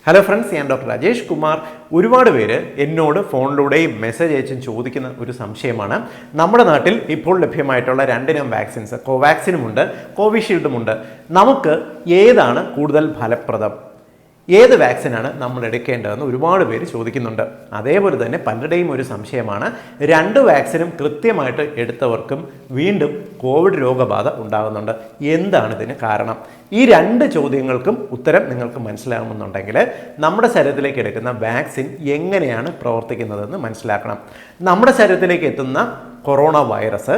Hello friends, ഞാൻ doctor Rajesh Kumar. ഒരുപാട് പേര് എന്നോട് ഫോണിലൂടെയും മെസ്സേജ് അയച്ചും ചോദിക്കുന്ന ഒരു സംശയമാണ്. നമ്മുടെ നാട്ടിൽ ഇപ്പോൾ ലഭ്യമായിട്ടുള്ള രണ്ടിനം വാക്സിൻസ്, കോവാക്സിനുമുണ്ട്, കോവിഷീൽഡുമുണ്ട്. നമുക്ക് ഏതാണ് കൂടുതൽ ഫലപ്രദം, ഏത് വാക്സിനാണ് നമ്മൾ എടുക്കേണ്ടതെന്ന് ഒരുപാട് പേര് ചോദിക്കുന്നുണ്ട്. അതേപോലെ തന്നെ പലരുടെയും ഒരു സംശയമാണ്, രണ്ട് വാക്സിനും കൃത്യമായിട്ട് എടുത്തവർക്കും വീണ്ടും കോവിഡ് രോഗബാധ ഉണ്ടാകുന്നുണ്ട്. എന്താണ് ഇതിന് കാരണം? ഈ രണ്ട് ചോദ്യങ്ങൾക്കും ഉത്തരം നിങ്ങൾക്ക് മനസ്സിലാകുമെന്നുണ്ടെങ്കിൽ നമ്മുടെ ശരീരത്തിലേക്ക് എടുക്കുന്ന വാക്സിൻ എങ്ങനെയാണ് പ്രവർത്തിക്കുന്നതെന്ന് മനസ്സിലാക്കണം. നമ്മുടെ ശരീരത്തിലേക്ക് എത്തുന്ന കൊറോണ വൈറസ്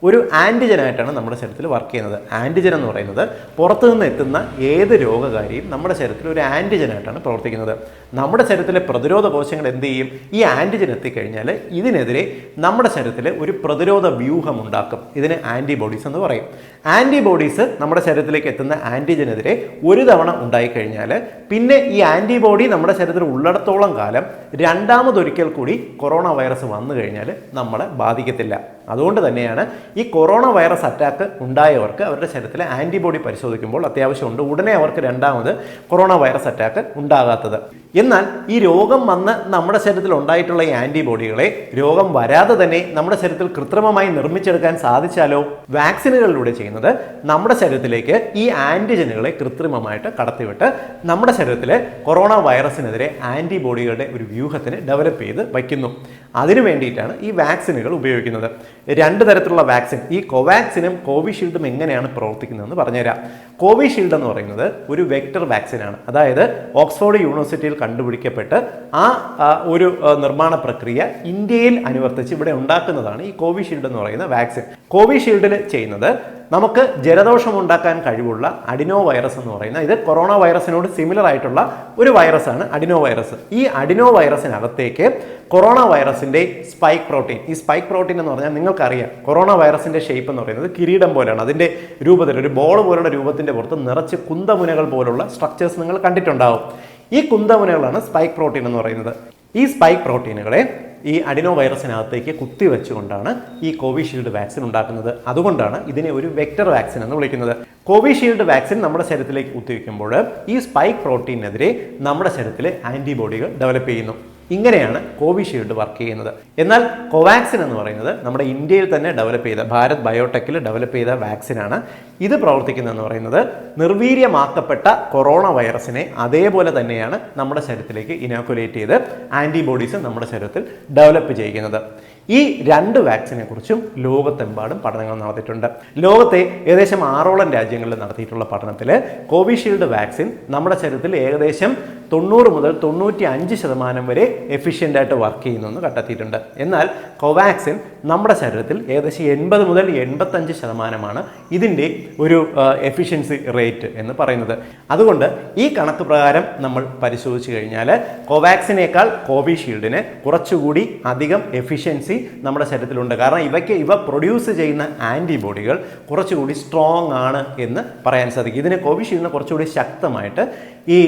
ഒരു ആൻറ്റിജനായിട്ടാണ് നമ്മുടെ ശരീരത്തിൽ വർക്ക് ചെയ്യുന്നത്. ആൻറ്റിജൻ എന്ന് പറയുന്നത് പുറത്തു നിന്ന് എത്തുന്ന ഏത് രോഗകാരിയും നമ്മുടെ ശരീരത്തിൽ ഒരു ആൻറ്റിജനായിട്ടാണ് പ്രവർത്തിക്കുന്നത്. നമ്മുടെ ശരീരത്തിലെ പ്രതിരോധ കോശങ്ങൾ എന്ത് ചെയ്യും? ഈ ആൻറ്റിജൻ എത്തിക്കഴിഞ്ഞാൽ ഇതിനെതിരെ നമ്മുടെ ശരീരത്തിൽ ഒരു പ്രതിരോധ വ്യൂഹം ഉണ്ടാക്കും. ഇതിന് ആൻറ്റിബോഡീസ് എന്ന് പറയും. ആൻറ്റിബോഡീസ് നമ്മുടെ ശരീരത്തിലേക്ക് എത്തുന്ന ആൻറ്റിജനെതിരെ ഒരു തവണ ഉണ്ടായിക്കഴിഞ്ഞാൽ പിന്നെ ഈ ആൻറ്റിബോഡി നമ്മുടെ ശരീരത്തിൽ ഉള്ളിടത്തോളം കാലം രണ്ടാമതൊരിക്കൽ കൂടി കൊറോണ വൈറസ് വന്നു കഴിഞ്ഞാൽ നമ്മളെ ബാധിക്കത്തില്ല. അതുകൊണ്ട് തന്നെയാണ് ഈ കൊറോണ വൈറസ് അറ്റാക്ക് ഉണ്ടായവർക്ക് അവരുടെ ശരീരത്തിലെ ആൻറ്റിബോഡി പരിശോധിക്കുമ്പോൾ അത്യാവശ്യമുണ്ട് ഉടനെ അവർക്ക് രണ്ടാമത് കൊറോണ വൈറസ് അറ്റാക്ക് ഉണ്ടാകാത്തത്. എന്നാൽ ഈ രോഗം വന്ന് നമ്മുടെ ശരീരത്തിൽ ഉണ്ടായിട്ടുള്ള ഈ ആൻറ്റിബോഡികളെ രോഗം വരാതെ തന്നെ നമ്മുടെ ശരീരത്തിൽ കൃത്രിമമായി നിർമ്മിച്ചെടുക്കാൻ സാധിച്ചാലോ? വാക്സിനുകളിലൂടെ ചെയ്യുന്നത് നമ്മുടെ ശരീരത്തിലേക്ക് ഈ ആൻറ്റിജനുകളെ കൃത്രിമമായിട്ട് കടത്തിവിട്ട് നമ്മുടെ ശരീരത്തിലെ കൊറോണ വൈറസിനെതിരെ ആൻറ്റിബോഡികളുടെ ഒരു വ്യൂഹത്തിന് ഡെവലപ്പ് ചെയ്ത് വയ്ക്കുന്നു. അതിനു വേണ്ടിയിട്ടാണ് ഈ വാക്സിനുകൾ ഉപയോഗിക്കുന്നത്. രണ്ട് തരത്തിലുള്ള വാക്സിൻ, ഈ കോവാക്സിനും കോവിഷീൽഡും എങ്ങനെയാണ് പ്രവർത്തിക്കുന്നതെന്ന് പറഞ്ഞുതരാം. കോവിഷീൽഡ് എന്ന് പറയുന്നത് ഒരു വെക്ടർ വാക്സിനാണ്. അതായത് ഓക്സ്ഫോർഡ് യൂണിവേഴ്സിറ്റിയിൽ കണ്ടുപിടിക്കപ്പെട്ട് ഒരു നിർമ്മാണ പ്രക്രിയ ഇന്ത്യയിൽ അനുവർത്തിച്ച് ഇവിടെ ഉണ്ടാക്കുന്നതാണ് ഈ കോവിഷീൽഡ് എന്ന് പറയുന്ന വാക്സിൻ. കോവിഷീൽഡിൽ ചെയ്യുന്നത് നമുക്ക് ജലദോഷം ഉണ്ടാക്കാൻ കഴിവുള്ള അഡിനോ വൈറസ് എന്ന് പറയുന്ന, ഇത് കൊറോണ വൈറസിനോട് സിമിലർ ആയിട്ടുള്ള ഒരു വൈറസാണ് അഡിനോ വൈറസ്. ഈ അഡിനോ വൈറസിനകത്തേക്ക് കൊറോണ വൈറസിന്റെ സ്പൈക്ക് പ്രോട്ടീൻ, ഈ സ്പൈക്ക് പ്രോട്ടീൻ എന്ന് പറഞ്ഞാൽ നിങ്ങൾക്കറിയാം കൊറോണ വൈറസിന്റെ ഷേപ്പ് എന്ന് പറയുന്നത് കിരീടം പോലെയാണ്. അതിന്റെ രൂപത്തിൽ ഒരു ബോൾ പോലുള്ള രൂപത്തിന്റെ പുറത്ത് നിറച്ച് കുന്തമുനകൾ പോലുള്ള സ്ട്രക്ചേഴ്സ് നിങ്ങൾ കണ്ടിട്ടുണ്ടാവും. ഈ കുന്തമുനകളാണ് സ്പൈക്ക് പ്രോട്ടീൻ എന്ന് പറയുന്നത്. ഈ സ്പൈക്ക് പ്രോട്ടീനുകളെ ഈ അഡിനോ വൈറസിനകത്തേക്ക് കുത്തിവെച്ചുകൊണ്ടാണ് ഈ കോവിഷീൽഡ് വാക്സിൻ ഉണ്ടാക്കുന്നത്. അതുകൊണ്ടാണ് ഇതിനെ ഒരു വെക്ടർ വാക്സിൻ എന്ന് വിളിക്കുന്നത്. കോവിഷീൽഡ് വാക്സിൻ നമ്മുടെ ശരീരത്തിലേക്ക് കുത്തിവെക്കുമ്പോൾ ഈ സ്പൈക്ക് പ്രോട്ടീനെതിരെ നമ്മുടെ ശരീരത്തിലെ ആൻറ്റിബോഡികൾ ഡെവലപ്പ് ചെയ്യുന്നു. ഇങ്ങനെയാണ് കോവിഷീൽഡ് വർക്ക് ചെയ്യുന്നത്. എന്നാൽ കോവാക്സിൻ എന്ന് പറയുന്നത് നമ്മുടെ ഇന്ത്യയിൽ തന്നെ ഡെവലപ്പ് ചെയ്ത, ഭാരത് ബയോടെക്കിൽ ഡെവലപ്പ് ചെയ്ത വാക്സിനാണ്. ഇത് പ്രവർത്തിക്കുന്നതെന്ന് പറയുന്നത് നിർവീര്യമാക്കപ്പെട്ട കൊറോണ വൈറസിനെ അതേപോലെ തന്നെയാണ് നമ്മുടെ ശരീരത്തിലേക്ക് ഇനോക്കുലേറ്റ് ചെയ്ത് ആൻറ്റിബോഡീസ് നമ്മുടെ ശരീരത്തിൽ ഡെവലപ്പ് ചെയ്യുന്നത്. ഈ രണ്ട് വാക്സിനെ കുറിച്ചും ലോകത്തെമ്പാടും പഠനങ്ങൾ നടത്തിയിട്ടുണ്ട്. ലോകത്തെ ഏകദേശം 6ഓളം രാജ്യങ്ങളിൽ നടത്തിയിട്ടുള്ള പഠനത്തിൽ കോവിഷീൽഡ് വാക്സിൻ നമ്മുടെ ശരീരത്തിൽ ഏകദേശം 90 മുതൽ 95% വരെ എഫിഷ്യൻ്റ് ആയിട്ട് വർക്ക് ചെയ്യുന്നു കണ്ടെത്തിയിട്ടുണ്ട്. എന്നാൽ കോവാക്സിൻ നമ്മുടെ ശരീരത്തിൽ ഏകദേശം 80 മുതൽ 85% ഇതിൻ്റെ ഒരു എഫിഷ്യൻസി റേറ്റ് എന്ന് പറയുന്നത്. അതുകൊണ്ട് ഈ കണക്ക് പ്രകാരം നമ്മൾ പരിശോധിച്ച് കഴിഞ്ഞാൽ കോവാക്സിനേക്കാൾ കോവിഷീൽഡിന് കുറച്ചുകൂടി അധികം എഫിഷ്യൻസി നമ്മുടെ ശരീരത്തിലുണ്ട്. കാരണം ഇവ പ്രൊഡ്യൂസ് ചെയ്യുന്ന ആൻറ്റിബോഡികൾ കുറച്ചുകൂടി സ്ട്രോങ് ആണ് എന്ന് പറയാൻ സാധിക്കും. ഇതിന് കോവിഷീൽഡിന് കുറച്ചുകൂടി ശക്തമായിട്ട് ഈ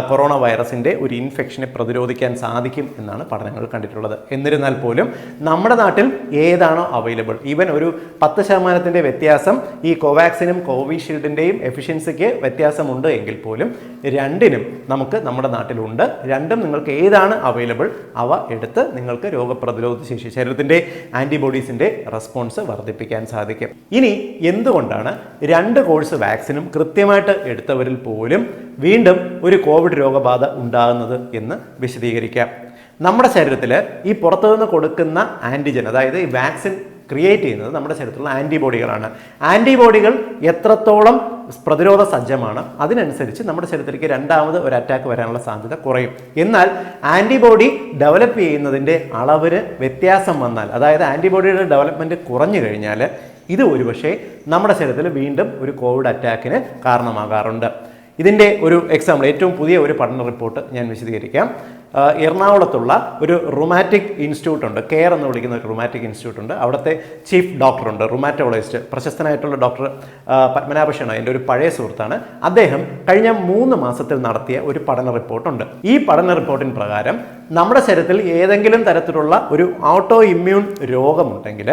കൊറോണ വൈറസിൻ്റെ ഒരു ഇൻഫെക്ഷനെ പ്രതിരോധിക്കാൻ സാധിക്കും എന്നാണ് പഠനങ്ങൾ കണ്ടിട്ടുള്ളത്. എന്നിരുന്നാൽ പോലും നമ്മുടെ നാട്ടിൽ ഏതാണോ അവൈലബിൾ, ഈവൻ ഒരു 10% വ്യത്യാസം ഈ കോവാക്സിനും കോവിഷീൽഡിൻ്റെയും എഫിഷ്യൻസിക്ക് വ്യത്യാസമുണ്ട് എങ്കിൽ പോലും രണ്ടിനും നമുക്ക് നമ്മുടെ നാട്ടിലുണ്ട്. രണ്ടും നിങ്ങൾക്ക് ഏതാണ് അവൈലബിൾ അവ എടുത്ത് നിങ്ങൾക്ക് രോഗപ്രതിരോധ ശേഷി, ശരീരത്തിൻ്റെ ആൻറ്റിബോഡീസിൻ്റെ റെസ്പോൺസ് വർദ്ധിപ്പിക്കാൻ സാധിക്കും. ഇനി എന്തുകൊണ്ടാണ് രണ്ട് കോഴ്സ് വാക്സിനും കൃത്യമായിട്ട് എടുത്തവരിൽ പോലും വീണ്ടും ഒരു കോവിഡ് രോഗബാധ ഉണ്ടാകുന്നത് എന്ന് വിശദീകരിക്കാം. നമ്മുടെ ശരീരത്തിൽ ഈ പുറത്തുനിന്ന് കൊടുക്കുന്ന ആൻറ്റിജൻ, അതായത് ഈ വാക്സിൻ ക്രിയേറ്റ് ചെയ്യുന്നത് നമ്മുടെ ശരീരത്തിലുള്ള ആൻറ്റിബോഡികളാണ്. ആൻറ്റിബോഡികൾ എത്രത്തോളം പ്രതിരോധ സജ്ജമാണ് അതിനനുസരിച്ച് നമ്മുടെ ശരീരത്തിലേക്ക് രണ്ടാമത് ഒരു അറ്റാക്ക് വരാനുള്ള സാധ്യത കുറയും. എന്നാൽ ആൻറ്റിബോഡി ഡെവലപ്പ് ചെയ്യുന്നതിൻ്റെ അളവിന് വ്യത്യാസം വന്നാൽ, അതായത് ആൻറ്റിബോഡിയുടെ ഡെവലപ്മെൻറ്റ് കുറഞ്ഞു കഴിഞ്ഞാൽ ഇത് ഒരുപക്ഷെ നമ്മുടെ ശരീരത്തിൽ വീണ്ടും ഒരു കോവിഡ് അറ്റാക്കിന് കാരണമാകാറുണ്ട്. ഇതിൻ്റെ ഒരു എക്സാമ്പിൾ, ഏറ്റവും പുതിയ ഒരു പഠന റിപ്പോർട്ട് ഞാൻ വിശദീകരിക്കാം. എറണാകുളത്തുള്ള ഒരു റുമാറ്റിക് ഇൻസ്റ്റിറ്റ്യൂട്ട് ഉണ്ട്, കെയർ എന്ന് വിളിക്കുന്ന ഒരു റുമാറ്റിക് ഇൻസ്റ്റിറ്റ്യൂട്ട് ഉണ്ട്. അവിടുത്തെ ചീഫ് ഡോക്ടറുണ്ട്, റുമാറ്റോളജിസ്റ്റ്, പ്രശസ്തനായിട്ടുള്ള ഡോക്ടർ പത്മനാഭനാണ്, എൻ്റെ ഒരു പഴയ സുഹൃത്താണ്. അദ്ദേഹം കഴിഞ്ഞ 3 മാസത്തിൽ നടത്തിയ ഒരു പഠന റിപ്പോർട്ടുണ്ട്. ഈ പഠന റിപ്പോർട്ടിൻ പ്രകാരം നമ്മുടെ ശരീരത്തിൽ ഏതെങ്കിലും തരത്തിലുള്ള ഒരു ഓട്ടോ ഇമ്മ്യൂൺ രോഗമുണ്ടെങ്കിൽ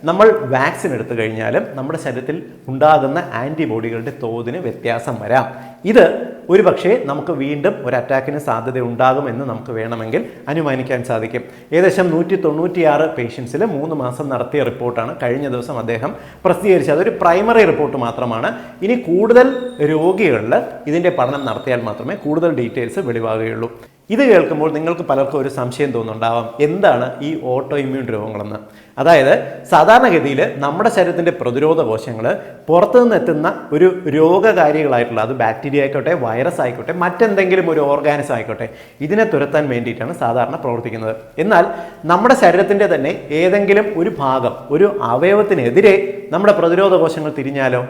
നമ്മൾ വാക്സിൻ എടുത്തു കഴിഞ്ഞാലും നമ്മുടെ ശരീരത്തിൽ ഉണ്ടാകുന്ന ആൻറ്റിബോഡികളുടെ തോതിന് വ്യത്യാസം വരാം. ഇത് ഒരുപക്ഷെ നമുക്ക് വീണ്ടും ഒരു അറ്റാക്കിന് സാധ്യത ഉണ്ടാകുമെന്ന് നമുക്ക് വേണമെങ്കിൽ അനുമാനിക്കാൻ സാധിക്കും. ഏകദേശം 196 പേഷ്യൻസിൽ 3 മാസം നടത്തിയ റിപ്പോർട്ടാണ് കഴിഞ്ഞ ദിവസം അദ്ദേഹം പ്രസിദ്ധീകരിച്ചത്. അതൊരു പ്രൈമറി റിപ്പോർട്ട് മാത്രമാണ്. ഇനി കൂടുതൽ രോഗികളിൽ ഇതിൻ്റെ പഠനം നടത്തിയാൽ മാത്രമേ കൂടുതൽ ഡീറ്റെയിൽസ് വെളിവാകുകയുള്ളൂ. ഇത് കേൾക്കുമ്പോൾ നിങ്ങൾക്ക് പലർക്കും ഒരു സംശയം തോന്നുന്നുണ്ടാവാം, എന്താണ് ഈ ഓട്ടോ ഇമ്മ്യൂൺ രോഗങ്ങളെന്ന്. അതായത് സാധാരണഗതിയിൽ നമ്മുടെ ശരീരത്തിൻ്റെ പ്രതിരോധ കോശങ്ങൾ പുറത്തുനിന്ന് എത്തുന്ന ഒരു രോഗകാരികളായിട്ടുള്ള, അത് ബാക്ടീരിയ ആയിക്കോട്ടെ, വൈറസ് ആയിക്കോട്ടെ, മറ്റെന്തെങ്കിലും ഒരു ഓർഗാനിസം ആയിക്കോട്ടെ, ഇതിനെ തുരത്താൻ വേണ്ടിയിട്ടാണ് സാധാരണ പ്രവർത്തിക്കുന്നത്. എന്നാൽ നമ്മുടെ ശരീരത്തിൻ്റെ തന്നെ ഏതെങ്കിലും ഒരു ഭാഗം, ഒരു അവയവത്തിനെതിരെ നമ്മുടെ പ്രതിരോധ കോശങ്ങൾ തിരിഞ്ഞാലോ,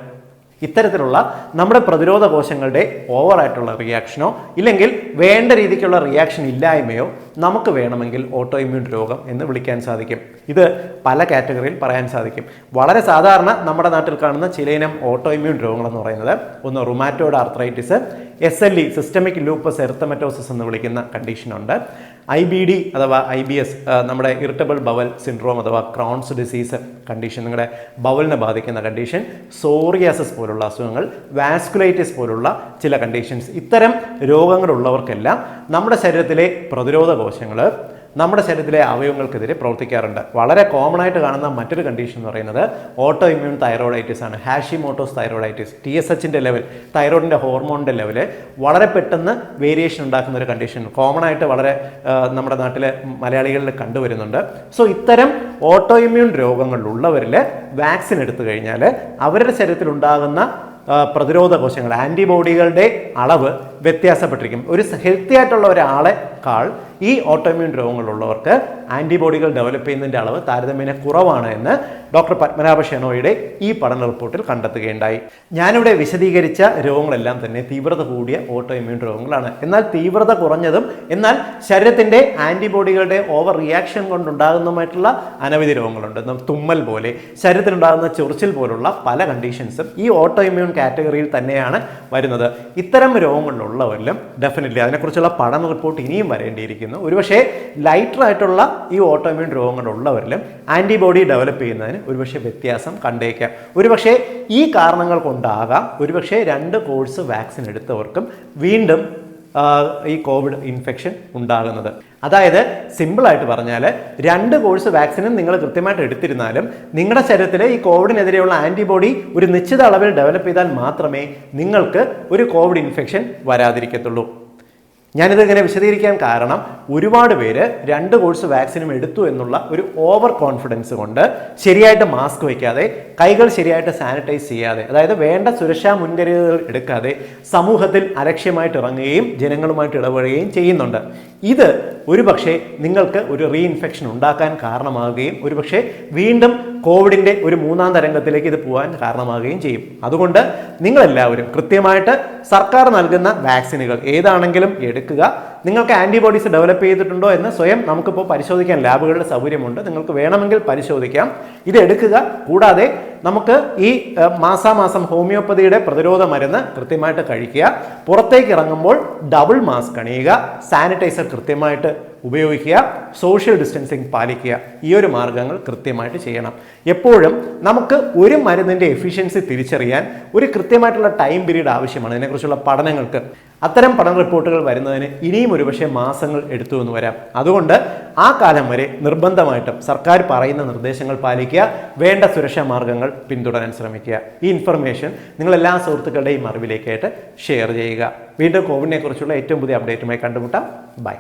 ഇത്തരത്തിലുള്ള നമ്മുടെ പ്രതിരോധ കോശങ്ങളുടെ ഓവറായിട്ടുള്ള റിയാക്ഷനോ ഇല്ലെങ്കിൽ വേണ്ട രീതിക്കുള്ള റിയാക്ഷൻ ഇല്ലായ്മയോ നമുക്ക് വേണമെങ്കിൽ ഓട്ടോ ഇമ്മ്യൂൺ രോഗം എന്ന് വിളിക്കാൻ സാധിക്കും. ഇത് പല കാറ്റഗറിയിൽ പറയാൻ സാധിക്കും. വളരെ സാധാരണ നമ്മുടെ നാട്ടിൽ കാണുന്ന ചിലയിനം ഓട്ടോ ഇമ്മ്യൂൺ രോഗങ്ങളെന്ന് പറയുന്നത് ഒന്ന് rheumatoid arthritis, SLE systemic lupus erythematosus എന്ന് വിളിക്കുന്ന കണ്ടീഷനുണ്ട്, IBD അഥവാ IBS നമ്മുടെ ഇറിറ്റബിൾ ബവൽ സിൻഡ്രോം അഥവാ ക്രോൺസ് ഡിസീസ് കണ്ടീഷൻ, നിങ്ങളുടെ ബവലിനെ ബാധിക്കുന്ന കണ്ടീഷൻ, സോറിയാസിസ് പോലുള്ള അസുഖങ്ങൾ, വാസ്കുലൈറ്റിസ് പോലുള്ള ചില കണ്ടീഷൻസ്. ഇത്തരം രോഗങ്ങളുള്ളവർക്കെല്ലാം നമ്മുടെ ശരീരത്തിലെ പ്രതിരോധ കോശങ്ങൾ നമ്മുടെ ശരീരത്തിലെ അവയവങ്ങൾക്കെതിരെ പ്രവർത്തിക്കാറുണ്ട്. വളരെ കോമൺ ആയിട്ട് കാണുന്ന മറ്റൊരു കണ്ടീഷൻ എന്ന് പറയുന്നത് ഓട്ടോ ഇമ്മ്യൂൺ തൈറോയിഡൈറ്റിസ് ആണ്. ഹാഷിമോട്ടോസ് തൈറോയിഡൈറ്റിസ്, TSHന്റെ ലെവൽ, തൈറോയിഡിൻ്റെ ഹോർമോണിൻ്റെ ലെവൽ വളരെ പെട്ടെന്ന് വേരിയേഷൻ ഉണ്ടാക്കുന്ന ഒരു കണ്ടീഷൻ കോമൺ ആയിട്ട് വളരെ നമ്മുടെ നാട്ടിലെ മലയാളികളിൽ കണ്ടുവരുന്നുണ്ട്. സോ ഇത്തരം ഓട്ടോ ഇമ്മ്യൂൺ രോഗങ്ങളുള്ളവരിൽ വാക്സിൻ എടുത്തു കഴിഞ്ഞാൽ അവരുടെ ശരീരത്തിൽ ഉണ്ടാകുന്ന പ്രതിരോധ കോശങ്ങൾ, ആൻറ്റിബോഡികളുടെ അളവ് വ്യത്യാസപ്പെട്ടിരിക്കും. ഒരു ഹെൽത്തി ആയിട്ടുള്ള ഒരാളെക്കാൾ ഈ ഓട്ടോമ്യൂൺ രോഗങ്ങളുള്ളവർക്ക് ആൻറ്റിബോഡികൾ ഡെവലപ്പ് ചെയ്യുന്നതിൻ്റെ അളവ് താരതമ്യേന കുറവാണ് എന്ന് ഡോക്ടർ പത്മനാഭ ഷെനോയുടെ ഈ പഠന റിപ്പോർട്ടിൽ കണ്ടെത്തുകയുണ്ടായി. ഞാനിവിടെ വിശദീകരിച്ച രോഗങ്ങളെല്ലാം തന്നെ തീവ്രത കൂടിയ ഓട്ടോ ഇമ്മ്യൂൺ രോഗങ്ങളാണ്. എന്നാൽ തീവ്രത കുറഞ്ഞതും എന്നാൽ ശരീരത്തിൻ്റെ ആൻറ്റിബോഡികളുടെ ഓവർ റിയാക്ഷൻ കൊണ്ടുണ്ടാകുന്നതുമായിട്ടുള്ള അനവധി രോഗങ്ങളുണ്ട്. തുമ്മൽ പോലെ, ശരീരത്തിലുണ്ടാകുന്ന ചൊറിച്ചിൽ പോലുള്ള പല കണ്ടീഷൻസും ഈ ഓട്ടോ ഇമ്മ്യൂൺ കാറ്റഗറിയിൽ തന്നെയാണ് വരുന്നത്. ഇത്തരം രോഗങ്ങളിലുള്ളവരിലും ഡെഫിനറ്റ്ലി അതിനെക്കുറിച്ചുള്ള പഠന റിപ്പോർട്ട് ഇനിയും വരേണ്ടിയിരിക്കുന്നു. ഒരുപക്ഷെ ലൈറ്റർ ആയിട്ടുള്ള ഈ ഓട്ടോ ഇമ്മ്യൂൺ രോഗങ്ങളുള്ളവരിലും ആൻറ്റിബോഡി ഡെവലപ്പ് ചെയ്യുന്നതിന് ഒരുപക്ഷെ വ്യത്യാസം കണ്ടേക്കാം. ഒരുപക്ഷെ ഈ കാരണങ്ങൾ കൊണ്ടാകാം ഒരുപക്ഷെ 2 കോഴ്സ് വാക്സിൻ എടുത്തവർക്കും വീണ്ടും ഈ കോവിഡ് ഇൻഫെക്ഷൻ ഉണ്ടാകുന്നത്. അതായത് സിമ്പിളായിട്ട് പറഞ്ഞാൽ 2 കോഴ്സ് വാക്സിനും നിങ്ങൾ കൃത്യമായിട്ട് എടുത്തിരുന്നാലും നിങ്ങളുടെ ശരീരത്തിൽ ഈ കോവിഡിനെതിരെയുള്ള ആൻറ്റിബോഡി ഒരു നിശ്ചിത അളവിൽ ഡെവലപ്പ് ചെയ്താൽ മാത്രമേ നിങ്ങൾക്ക് ഒരു കോവിഡ് ഇൻഫെക്ഷൻ വരാതിരിക്കത്തുള്ളൂ. ഞാനിത് ഇങ്ങനെ വിശദീകരിക്കാൻ കാരണം ഒരുപാട് പേര് 2 കോഴ്സ് വാക്സിനും എടുത്തു എന്നുള്ള ഒരു ഓവർ കോൺഫിഡൻസ് കൊണ്ട് ശരിയായിട്ട് മാസ്ക് വയ്ക്കാതെ, കൈകൾ ശരിയായിട്ട് സാനിറ്റൈസ് ചെയ്യാതെ, അതായത് വേണ്ട സുരക്ഷാ മുൻകരുതലുകൾ എടുക്കാതെ സമൂഹത്തിൽ അലക്ഷ്യമായിട്ട് ഇറങ്ങുകയും ജനങ്ങളുമായിട്ട് ഇടപെടുകയും ചെയ്യുന്നുണ്ട്. ഇത് ഒരുപക്ഷെ നിങ്ങൾക്ക് ഒരു റീഇൻഫെക്ഷൻ ഉണ്ടാക്കാൻ കാരണമാകുകയും ഒരുപക്ഷെ വീണ്ടും കോവിഡിൻ്റെ ഒരു 3ാം തരംഗത്തിലേക്ക് ഇത് പോകാൻ കാരണമാകുകയും ചെയ്യും. അതുകൊണ്ട് നിങ്ങളെല്ലാവരും കൃത്യമായിട്ട് സർക്കാർ നൽകുന്ന വാക്സിനുകൾ ഏതാണെങ്കിലും എടുക്കുക. നിങ്ങൾക്ക് ആൻറ്റിബോഡീസ് ഡെവലപ്പ് ചെയ്തിട്ടുണ്ടോ എന്ന് സ്വയം നമുക്കിപ്പോൾ പരിശോധിക്കാൻ ലാബുകളുടെ സൗകര്യമുണ്ട്. നിങ്ങൾക്ക് വേണമെങ്കിൽ പരിശോധിക്കാം. ഇത് എടുക്കുക. കൂടാതെ നമുക്ക് ഈ മാസാമാസം ഹോമിയോപ്പതിയുടെ പ്രതിരോധ മരുന്ന് കൃത്യമായിട്ട് കഴിക്കുക. പുറത്തേക്ക് ഇറങ്ങുമ്പോൾ ഡബിൾ മാസ്ക് അണിയുക, സാനിറ്റൈസർ കൃത്യമായിട്ട് ഉപയോഗിക്കുക, സോഷ്യൽ ഡിസ്റ്റൻസിങ് പാലിക്കുക. ഈ ഒരു മാർഗ്ഗങ്ങൾ കൃത്യമായിട്ട് ചെയ്യണം. എപ്പോഴും നമുക്ക് ഒരു മരുന്നിൻ്റെ എഫിഷ്യൻസി തിരിച്ചറിയാൻ ഒരു കൃത്യമായിട്ടുള്ള ടൈം പീരീഡ് ആവശ്യമാണ്. ഇതിനെക്കുറിച്ചുള്ള പഠനങ്ങൾക്ക് അത്തരം പഠന റിപ്പോർട്ടുകൾ വരുന്നതിന് ഇനിയും ഒരുപക്ഷെ മാസങ്ങൾ എടുത്തു എന്ന് വരാം. അതുകൊണ്ട് ആ കാലം വരെ നിർബന്ധമായിട്ടും സർക്കാർ പറയുന്ന നിർദ്ദേശങ്ങൾ പാലിക്കുക, വേണ്ട സുരക്ഷാ മാർഗ്ഗങ്ങൾ പിന്തുടരാൻ ശ്രമിക്കുക. ഈ ഇൻഫർമേഷൻ നിങ്ങൾ എല്ലാ സുഹൃത്തുക്കളുടെയും അറിവിലേക്കായിട്ട് ഷെയർ ചെയ്യുക. വീണ്ടും കോവിഡിനെ കുറിച്ചുള്ള ഏറ്റവും പുതിയ അപ്ഡേറ്റുമായി കണ്ടുമുട്ടാം. ബൈ.